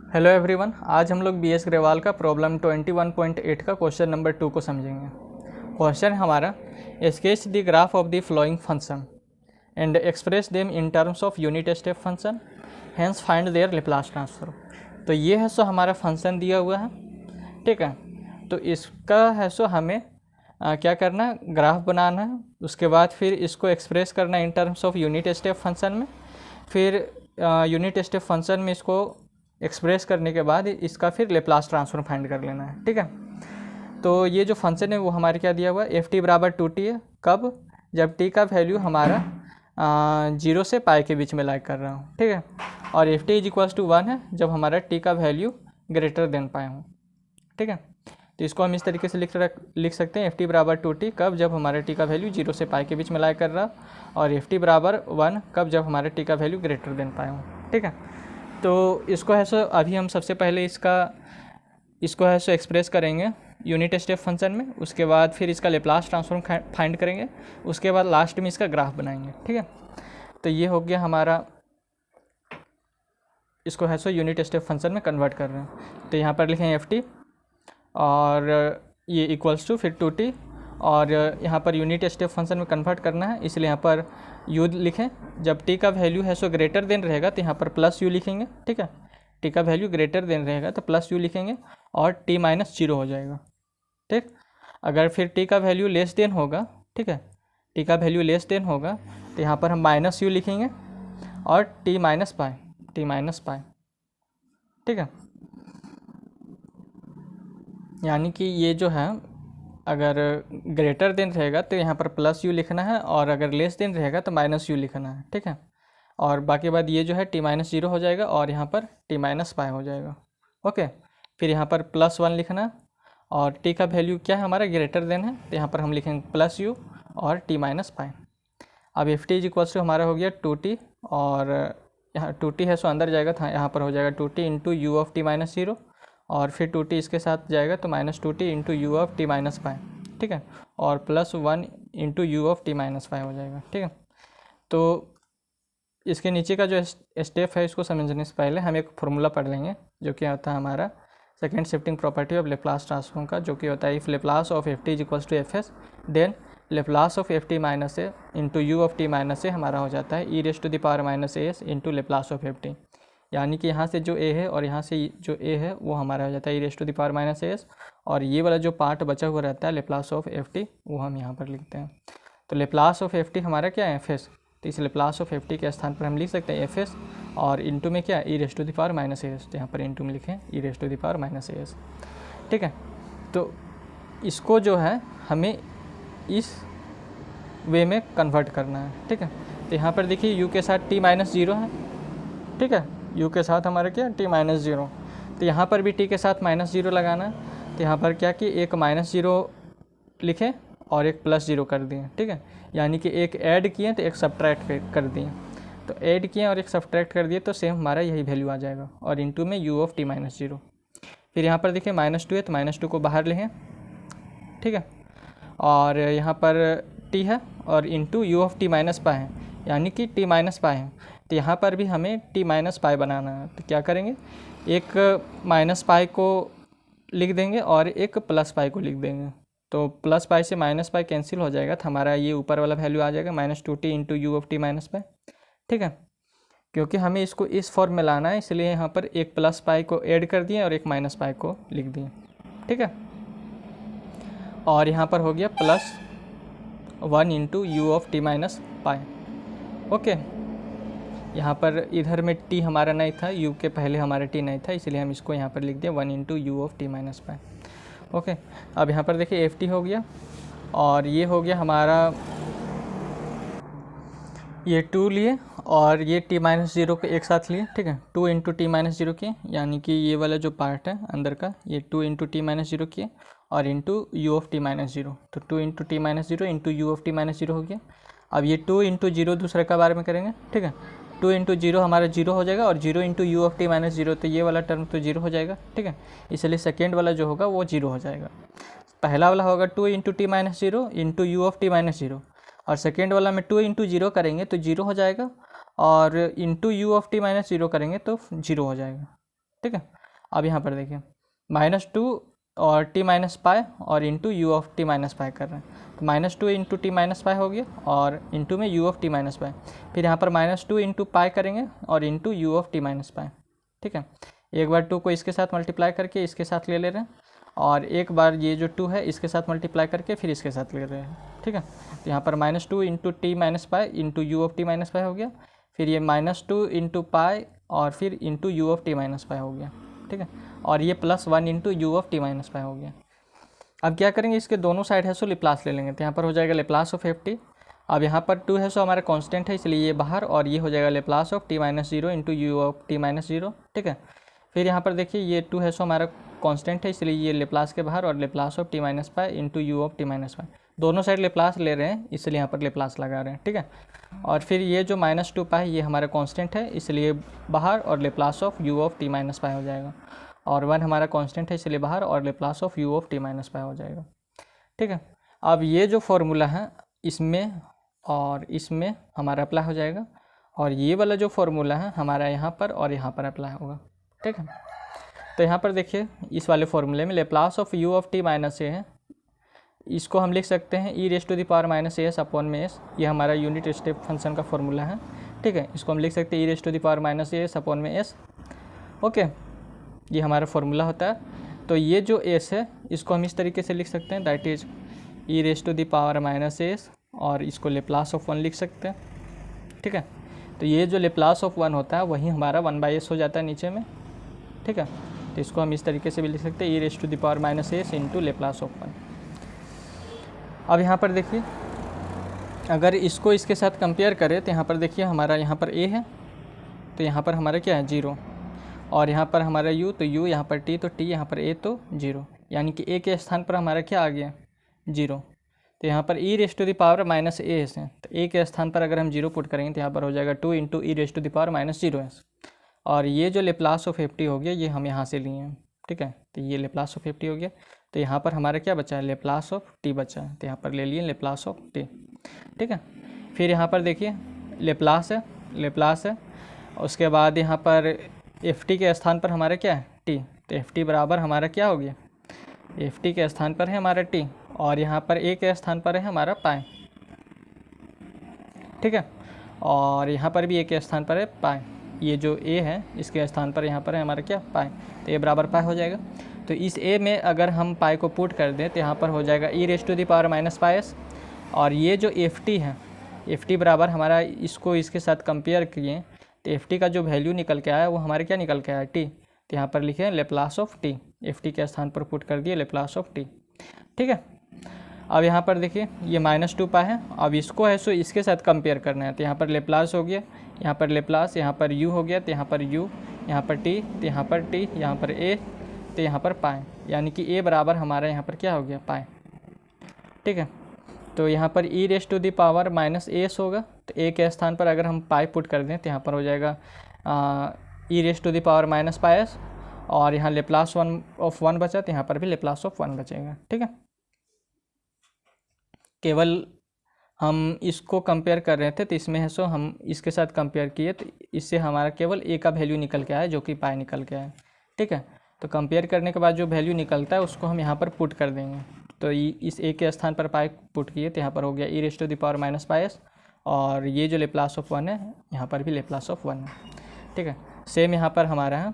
Hello everyone, आज हम लोग बीएस ग्रेवाल का प्रॉब्लम 21.8 का क्वेश्चन नंबर 2 को समझेंगे। क्वेश्चन हमारा sketch the graph of the flowing function and express them in terms of unit step function, hence find their Laplace transform. तो ये है सो हमारा फंक्शन दिया हुआ है, ठीक है। तो इसका है सो हमें क्या करना है, ग्राफ बनाना है। उसके बाद फिर इसको एक्सप्रेस करना है इन terms of unit step function में। फिर यूनिट स्टेप फंक्शन में इसको एक्सप्रेस करने के बाद इसका फिर लेप्लास ट्रांसफॉर्म फाइंड कर लेना है, ठीक है। तो ये जो फंक्शन है वो हमारे क्या दिया हुआ है, एफ टी बराबर 2t है। कब? जब t का वैल्यू हमारा 0 से पाई के बीच में लाइक कर रहा हूँ, ठीक है। और f T is equals to 1 है जब हमारा t का वैल्यू ग्रेटर देन पाई हूँ, ठीक है। तो इसको हम इस तरीके से लिख सकते हैं, एफ टी बराबर 2t कब? जब हमारे t का वैल्यू 0 से पाई के बीच में लाइक कर रहा, और एफ टी बराबर 1 कब? जब हमारे t का वैल्यू ग्रेटर देन पाई हूँ, ठीक है। तो इसको है सो अभी हम सबसे पहले इसको है सो एक्सप्रेस करेंगे यूनिट स्टेप फंक्शन में। उसके बाद फिर इसका लेप्लास ट्रांसफॉर्म फाइंड करेंगे। उसके बाद लास्ट में इसका ग्राफ बनाएंगे, ठीक है। तो ये हो गया हमारा, इसको है सो यूनिट स्टेप फंक्शन में कन्वर्ट कर रहे हैं। तो यहाँ पर लिखें एफ टी और ये इक्वल्स टू फिर 2t, और यहाँ पर यूनिट स्टेप फंक्शन में कन्वर्ट करना है, इसलिए यहाँ पर u लिखें। जब t का वैल्यू है सो ग्रेटर देन रहेगा तो यहाँ पर प्लस u लिखेंगे, ठीक है। t का वैल्यू ग्रेटर देन रहेगा तो प्लस u लिखेंगे और t माइनस 0 हो जाएगा, ठीक। अगर फिर t का वैल्यू लेस देन होगा, ठीक है, t का वैल्यू लेस देन होगा तो यहाँ पर हम माइनस u लिखेंगे और t माइनस पाई, ठीक है। यानी कि ये जो है, अगर ग्रेटर देन रहेगा तो यहाँ पर प्लस u लिखना है, और अगर लेस देन रहेगा तो माइनस u लिखना है, ठीक है। और बाकी बात ये जो है t माइनस 0 हो जाएगा और यहाँ पर t माइनस पाई हो जाएगा, ओके। फिर यहाँ पर प्लस 1 लिखना है, और t का वैल्यू क्या है हमारा, ग्रेटर देन है, तो यहाँ पर हम लिखेंगे प्लस u और t माइनस पाई। अब f T is equals to हमारा हो गया 2t, और यहाँ 2t है सो अंदर जाएगा था, यहाँ पर हो जाएगा 2t into U of T minus 0, और फिर 2t इसके साथ जाएगा तो minus 2t into U of T minus pi, ठीक है। और plus 1 into U of T minus pi हो जाएगा, ठीक है। तो इसके नीचे का जो स्टेप है इसको समझने से पहले हम एक फॉर्मूला पढ़ लेंगे, जो कि होता है हमारा second shifting property of Laplace transform का, जो कि होता है if Laplace of F T is equals to F S, then Laplace of F T minus A into U of T minus A हमारा हो जाता है e raise to the power minus A S into Laplace of F T. यानी कि यहाँ से जो a है और यहाँ से जो a है वो हमारा हो जाता है e raise to the power minus A S, और ये वाला जो पार्ट बचा हुआ रहता है लेप्लास ऑफ एफ टी, वो हम यहाँ पर लिखते हैं। तो लेप्लास ऑफ एफ टी हमारा क्या है, एफ एस। तो इस लेप्लास ऑफ एफ टी के स्थान पर हम लिख सकते हैं एफ एस, और इंटू में क्या, e raise to the power minus A S. तो यहाँ पर इंटू में लिखें e raise to the power minus A S, ठीक है। तो इसको जो है हमें इस वे में कन्वर्ट करना है, ठीक है। तो यहाँ पर देखिए u के साथ t माइनस 0 है, ठीक है। u के साथ हमारा क्या, t माइनस 0। तो यहाँ पर भी t के साथ माइनस 0 लगाना है। तो यहाँ पर क्या कि एक माइनस 0 लिखें और एक प्लस 0 कर दिए, ठीक है। यानी कि एक ऐड किए तो एक सब्ट्रैक्ट कर दिए। तो ऐड किए और एक सब्ट्रैक्ट कर दिए तो सेम हमारा यही वैल्यू आ जाएगा, और इंटू में u ऑफ t माइनस 0। फिर यहाँ पर देखिए -2 है तो -2 को बाहर लें, ठीक है। और यहाँ पर t है और into U of T minus pi है, यानी कि t माइनस पाई है। तो यहाँ पर भी हमें t माइनस पाई बनाना है। तो क्या करेंगे, एक माइनस पाई को लिख देंगे और एक प्लस पाई को लिख देंगे। तो प्लस पाई से माइनस पाई कैंसिल हो जाएगा, तो हमारा ये ऊपर वाला वैल्यू आ जाएगा -2t into U of T minus pi, ठीक है। क्योंकि हमें इसको इस फॉर्म में लाना है, इसलिए यहाँ पर एक प्लस पाई को ऐड कर दिए और एक माइनस पाई को लिख दिए, ठीक है। और यहाँ पर हो गया plus 1 into U of T minus pi, okay. यहाँ पर इधर में t हमारा नहीं था, u के पहले हमारा t नहीं था, इसलिए हम इसको यहाँ पर लिख दिए 1 into U of T minus pi, okay. अब यहाँ पर देखिए एफ टी हो गया, और ये हो गया हमारा, ये 2 लिए और ये t माइनस 0 को एक साथ लिए, ठीक है। 2 इंटू टी माइनस 0 किए, यानी कि ये वाला जो पार्ट है अंदर का, ये 2 इंटू टी माइनस 0 किए और into U of T minus 0। तो 2 into T minus 0 into U of T minus 0 हो गया। अब ये 2 इंटू 0 दूसरे का बारे में करेंगे, ठीक है। 2 इंटू 0 हमारा 0 हो जाएगा, और 0 into U of T minus 0, तो ये वाला टर्म तो 0 हो जाएगा, ठीक है। इसलिए सेकेंड वाला जो होगा वो 0 हो जाएगा। पहला वाला होगा 2 into T minus 0 into U of T minus 0, और सेकेंड वाला में 2 इंटू 0 करेंगे तो 0 हो जाएगा, और into U of T minus 0 करेंगे तो 0 हो जाएगा, ठीक है। अब यहाँ पर देखिए -2 और t माइनस पाई और into U of T minus pi कर रहे हैं, तो -2 इंटू टी माइनस पाई हो गया और इंटू में you of T minus pi, फिर यहाँ पर -2 इंटू पाई करेंगे और into U of T minus pi. ठीक है, एक बार 2 को इसके साथ मल्टीप्लाई करके इसके साथ ले रहे हैं और एक बार ये जो 2 है इसके साथ मल्टीप्लाई करके फिर इसके साथ ले रहे हैं। ठीक है, तो यहाँ पर -2 into T minus pi into U of T minus pi हो गया, फिर ये -2 इंटू पाई और फिर into U of T minus pi हो गया। ठीक है, और ये +1 into U of T minus pi हो गया। अब क्या करेंगे, इसके दोनों साइड है सो लेप्लास ले लेंगे, तो यहाँ पर हो जाएगा लेप्लास ऑफ एफ टी। अब यहाँ पर 2 है सो हमारा कांस्टेंट है इसलिए ये बाहर, और ये हो जाएगा Laplace of t minus 0 into U of T minus 0। ठीक है, फिर यहाँ पर देखिए ये 2 है सो हमारा कांस्टेंट है इसलिए ये लेप्लास के बाहर और Laplace of t minus pi into U of T minus pi, दोनों साइड लेप्लास ले रहे हैं इसलिए यहाँ पर लेप्लास लगा रहे हैं। ठीक है, और फिर ये जो -2 पाई ये हमारा कांस्टेंट है इसलिए बाहर और लेप्लास ऑफ u ऑफ t माइनस पाई हो जाएगा, और 1 हमारा कांस्टेंट है इसलिए बाहर और लेप्लास ऑफ u ऑफ t माइनस पाई हो जाएगा। ठीक है, अब ये जो फॉर्मूला है इसमें और इसमें हमारा अप्लाई हो जाएगा, और ये वाला जो फॉर्मूला है हमारा यहाँ पर और यहाँ पर अप्लाई होगा। ठीक है, तो यहाँ पर देखिए इस वाले फॉर्मूले में लेप्लास ऑफ u ऑफ t माइनस ए है, इसको हम लिख सकते हैं e raise to the power minus S upon में एस, ये हमारा यूनिट स्टेप फंक्शन का फॉर्मूला है। ठीक है, इसको हम लिख सकते हैं e raise to the power minus S upon में एस। ओके, ये हमारा फॉर्मूला होता है। तो ये जो एस है इसको हम इस तरीके से लिख सकते हैं, that is e raise to the power minus s, और इसको लेप्लास ऑफ 1 लिख सकते हैं। ठीक है, तो ये जो लेप्लास ऑफ 1 होता है वही हमारा 1/s हो जाता है नीचे में। ठीक है, तो इसको हम इस तरीके से भी लिख सकते हैं e raise to the power minus s into Laplace of 1। अब यहाँ पर देखिए अगर इसको इसके साथ कंपेयर करें तो यहाँ पर देखिए हमारा यहाँ पर a है, तो यहाँ पर हमारा क्या है 0, और यहाँ पर हमारा u, तो u यहाँ पर t, तो t यहाँ पर a, तो 0, यानी कि a के स्थान पर हमारा क्या आ गया 0। तो यहाँ पर e raise to the power minus s है, तो a के स्थान पर अगर हम 0 पुट करेंगे तो यहाँ पर हो जाएगा 2 into e raise to the power minus 0s, और ये जो लेप्लास ऑफ एफ टी हो गया ये हम यहाँ से लिए हैं। ठीक है, तो ये लेप्लास ऑफ एफ टी हो गया, तो यहाँ पर हमारा क्या बचा है लेप्लास ऑफ टी बचा है, तो यहाँ पर ले लिए लेप्लास ऑफ टी। ठीक है, फिर यहाँ पर देखिए लेप्लास है, उसके बाद यहाँ पर एफ टी के स्थान पर हमारा क्या है टी, तो एफ टी बराबर हमारा क्या हो गया, एफ टी के स्थान पर है हमारा टी, और यहाँ पर ए के स्थान पर है हमारा पाई। ठीक है, और यहाँ पर भी ए के स्थान पर है पाई, ये जो ए है इसके स्थान पर यहाँ पर है हमारा क्या पाई, तो ए बराबर पाई हो जाएगा। तो इस ए में अगर हम पाई को पुट कर दें तो यहाँ पर हो जाएगा e raise to the power minus pi s, और ये जो एफ टी है एफ टी बराबर हमारा इसको इसके साथ कंपेयर किए तो एफ टी का जो वैल्यू निकल के आया वो हमारे क्या निकल के आया टी, तो यहाँ पर लिखे Laplace of T, F T के स्थान पर पुट कर दिए लेप्लास ऑफ टी। ठीक है, अब यहाँ पर देखिए ये -2 पाई है, अब इसको है सो इसके साथ कंपेयर करना है, तो यहाँ पर लेप्लास हो गया, यहाँ पर लेप्लास, यहाँ पर u हो गया, तो यहाँ पर u, यहाँ पर t, तो यहाँ पर t, यहाँ पर a, तो यहाँ पर पाई, यानी कि a बराबर हमारा यहाँ पर क्या हो गया पाई। ठीक है, तो यहाँ पर e raise to the power minus s होगा, तो a के स्थान पर अगर हम पाई पुट कर दें तो यहाँ पर हो जाएगा e raise to the power minus pi s, और यहाँ लेप्लास ऑफ 1 बचा, तो यहाँ पर भी लेप्लास ऑफ 1 बचेगा। ठीक है, केवल हम इसको कंपेयर कर रहे थे तो इसमें है सो हम इसके साथ कंपेयर किए तो इससे हमारा केवल ए का वैल्यू निकल के आया जो कि पाई निकल के आया। ठीक है, तो कंपेयर करने के बाद जो वैल्यू निकलता है उसको हम यहाँ पर पुट कर देंगे, तो इस ए के स्थान पर पाई पुट किए तो यहाँ पर हो गया e raise to the power minus pi s, और ये जो लेप्लास ऑफ 1 है यहाँ पर भी लेप्लास ऑफ 1 है। ठीक है, सेम यहाँ पर हमारा है,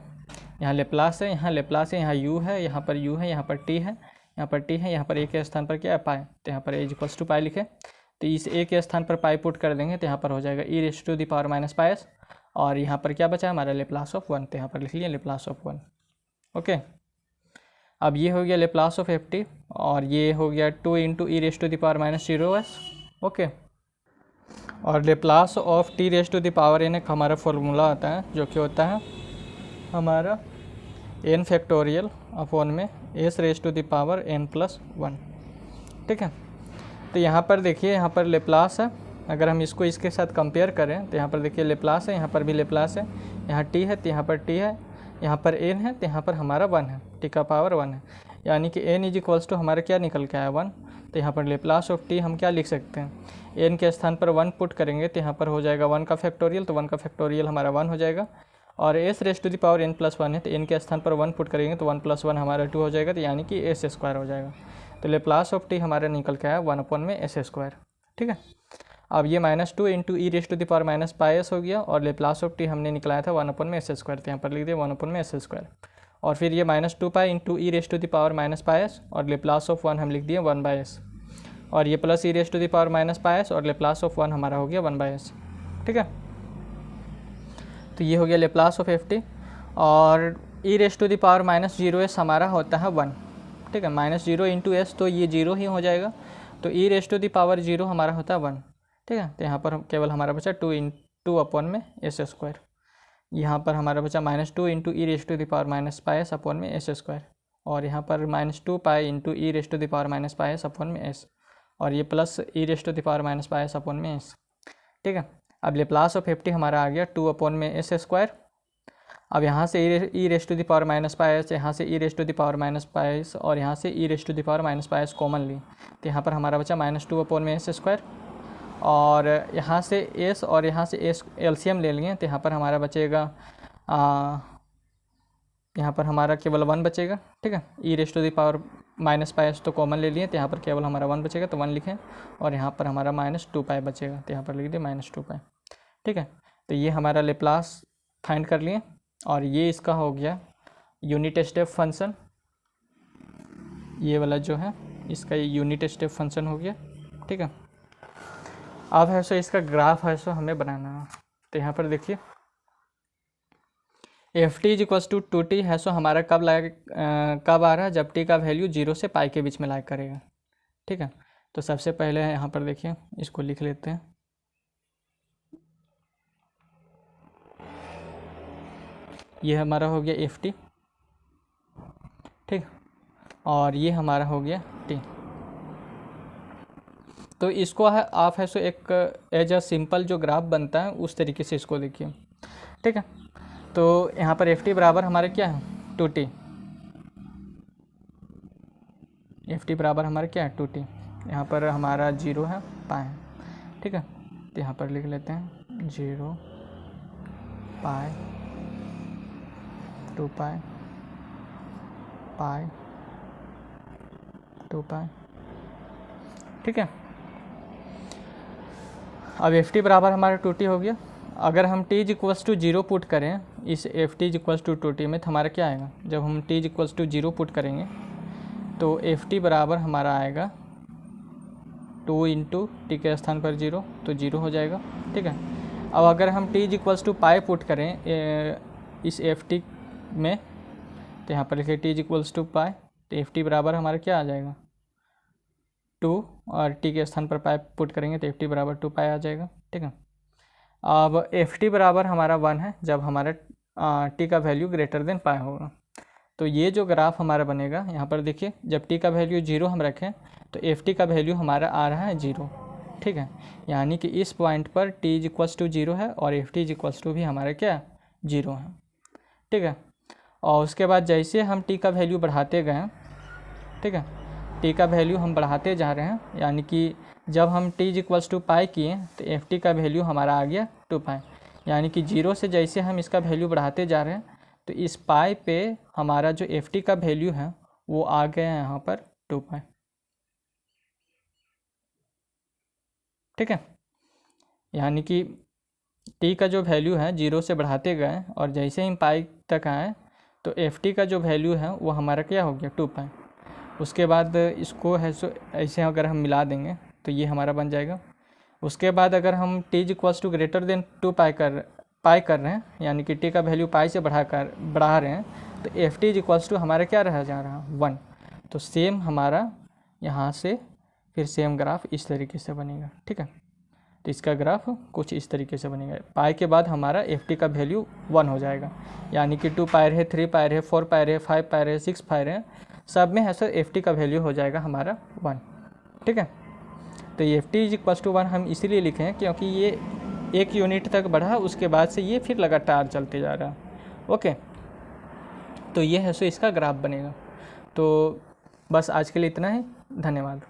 यहाँ लेप्लास है, यहाँ लेप्लास है, यहाँ u है, यहाँ पर u है, यहाँ पर t है, यहाँ पर t है, यहाँ पर a के स्थान पर क्या है पाई, तो यहाँ पर a इक्वल्स टू पाई लिखे, तो इस a के स्थान पर पाई पुट कर देंगे तो यहाँ पर हो जाएगा e raise to the power minus pi s, और यहाँ पर क्या बचा हमारा लेप्लास ऑफ 1, तो यहाँ पर लिख लिए लेप्लास ऑफ 1। ओके, अब ये हो गया लेप्लास ऑफ एफ टी, और ये हो गया 2 into e raise to the power minus 0s। Okay, और Laplace of T raise to the power N एक हमारा फॉर्मूला आता है जो कि होता है हमारा n फैक्टोरियल अपॉन में s raise to the power n plus 1। ठीक है, तो यहाँ पर देखिए यहाँ पर लेप्लास है, अगर हम इसको इसके साथ कंपेयर करें तो यहाँ पर देखिए लेप्लास है, यहाँ पर भी लेप्लास है, यहाँ t है तो यहाँ पर t है, यहाँ पर n है तो यहाँ पर हमारा 1 है, t का पावर 1 है, यानी कि n इज इक्वल्स टू हमारा क्या निकल के आया 1। तो यहाँ पर लेप्लास ऑफ t हम क्या लिख सकते हैं, n के स्थान पर 1 पुट करेंगे तो यहाँ पर हो जाएगा 1 का फैक्टोरियल, तो 1 का फैक्टोरियल हमारा 1 हो जाएगा, और s raise to the power n plus 1 है, तो n के स्थान पर 1 पुट करेंगे तो 1 + 1 हमारा 2 हो जाएगा, तो यानी कि एस स्क्वायर हो जाएगा। तो लेप्लास ऑफ टी हमारा निकल के आया 1/s²। ठीक है, अब ये -2 into e raise to the power -πs हो गया, और लेप्लास ऑफ टी हमने निकलाया था 1/s², तो यहाँ पर लिख दिया 1/s²। और फिर ये -2π into e raise to the power -πs, और लेप्लास ऑफ 1 हम लिख दिए 1/s, और ये plus e raise to the power -πs, और लेप्लास ऑफ 1 हमारा हो गया 1/s। ठीक है, तो ये हो गया लेप्लास ऑफ एफ टी। और e raise to the power -0s हमारा होता है 1। ठीक है, -0 इंटू एस, तो ये 0 ही हो जाएगा, तो ई रेस टू द पावर 0 हमारा होता है 1। ठीक है, तो यहाँ पर केवल हमारा बचा 2/s²। यहाँ पर हमारा बचा -2 into e raise to the power -πs/s², और यहाँ पर -2π into e raise to the power -πs/s, और ये plus e raise to the power -πs/s। ठीक है, अब लेप्लास ऑफ एफ टी हमारा आ गया 2/s²। अब यहाँ से e raise to the power -πs, यहाँ से e raise to the power -πs, और यहाँ से e raise to the power -πs common ली, तो यहाँ पर हमारा बचा -2/s²। और यहाँ से s और यहाँ से s एलसीएम ले लिए, तो यहाँ पर हमारा बचेगा यहाँ पर हमारा केवल 1 बचेगा। ठीक है, e raise to the power -πs तो कॉमन ले लिए, तो यहाँ पर केवल हमारा 1 बचेगा, तो 1 लिखें, और यहाँ पर हमारा -2π बचेगा, तो यहाँ पर लिख दिए -2π। ठीक है, तो ये हमारा लेप्लास फाइंड कर लिए, और ये इसका हो गया यूनिट स्टेप फंक्शन। ये वाला जो है इसका यूनिट स्टेप फंक्शन हो गया। ठीक है, अब है सो इसका ग्राफ है सो हमें बनाना है, तो यहाँ पर देखिए एफ टी = 2t है सो हमारा कब आ रहा है, जब t का वैल्यू 0 से π के बीच में लाइक करेगा। ठीक है, तो सबसे पहले यहाँ पर देखिए इसको लिख लेते हैं। ये हमारा हो गया एफ टी। ठीक, और ये हमारा हो गया t। तो इसको है आप है सो एक एज अ सिंपल जो ग्राफ बनता है उस तरीके से इसको देखिए। ठीक है, तो यहाँ पर एफ टी बराबर हमारे क्या है 2t। एफ टी बराबर हमारे क्या है 2t। यहाँ पर हमारा 0 है, π है। ठीक है, तो यहाँ पर लिख लेते हैं 0 π 2π π 2π। ठीक है, अब एफ टी बराबर हमारा 2t हो गया। अगर हम t = 0 पुट करें इस एफ टी = 2t में, तो हमारा क्या आएगा, जब हम t = 0 पुट करेंगे तो एफ टी बराबर हमारा आएगा 2 इंटू टी के स्थान पर 0, तो 0 हो जाएगा। ठीक है, अब अगर हम t = π पुट करें इस एफ टी में, तो यहाँ पर लिखे t = π, तो एफ टी बराबर हमारा क्या आ जाएगा 2, और t के स्थान पर π पुट करेंगे तो एफ टी बराबर 2π आ जाएगा। ठीक है, अब एफ टी बराबर हमारा 1 है जब हमारा t का वैल्यू > π होगा। तो ये जो ग्राफ हमारा बनेगा, यहाँ पर देखिए जब t का वैल्यू 0 हम रखें तो एफ टी का वैल्यू हमारा आ रहा है 0। ठीक है, यानी कि इस पॉइंट पर t = 0 है और एफ टी = भी हमारा क्या 0 है। ठीक है, और उसके बाद जैसे हम t का वैल्यू बढ़ाते गए, ठीक है, t का वैल्यू हम बढ़ाते जा रहे हैं, यानी कि जब हम t = π किए तो एफ टी का वैल्यू हमारा आ गया 2π, यानी कि 0 से जैसे हम इसका वैल्यू बढ़ाते जा रहे हैं तो इस पाई पे हमारा जो एफ टी का वैल्यू है वो आ गया यहाँ पर 2π। ठीक है, यानी कि t का जो वैल्यू है 0 से बढ़ाते गए और जैसे ही हम पाई तक आए तो एफ टी का जो वैल्यू है वो हमारा क्या हो गया 2π। उसके बाद इसको है सो ऐसे अगर हम मिला देंगे तो ये हमारा बन जाएगा। उसके बाद अगर हम t > 2π कर रहे हैं, यानी कि t का वैल्यू π से बढ़ा रहे हैं, तो एफ टी = हमारा क्या रह जा रहा है 1। तो सेम हमारा यहाँ से फिर सेम ग्राफ इस तरीके से बनेगा। ठीक है, तो इसका ग्राफ कुछ इस तरीके से बनेगा। पाई के बाद हमारा एफ टी का वैल्यू 1 हो जाएगा, यानी कि 2π है, 3π है, 4π है, 5π है, 6π है, सब में है सर एफ टी का वैल्यू हो जाएगा हमारा 1। ठीक है, तो एफ टी = 1 हम इसीलिए लिखे हैं क्योंकि ये 1 यूनिट तक बढ़ा, उसके बाद से ये फिर लगातार चलते जा रहा है। ओके, तो ये है सो इसका ग्राफ बनेगा। तो बस आज के लिए इतना ही, धन्यवाद।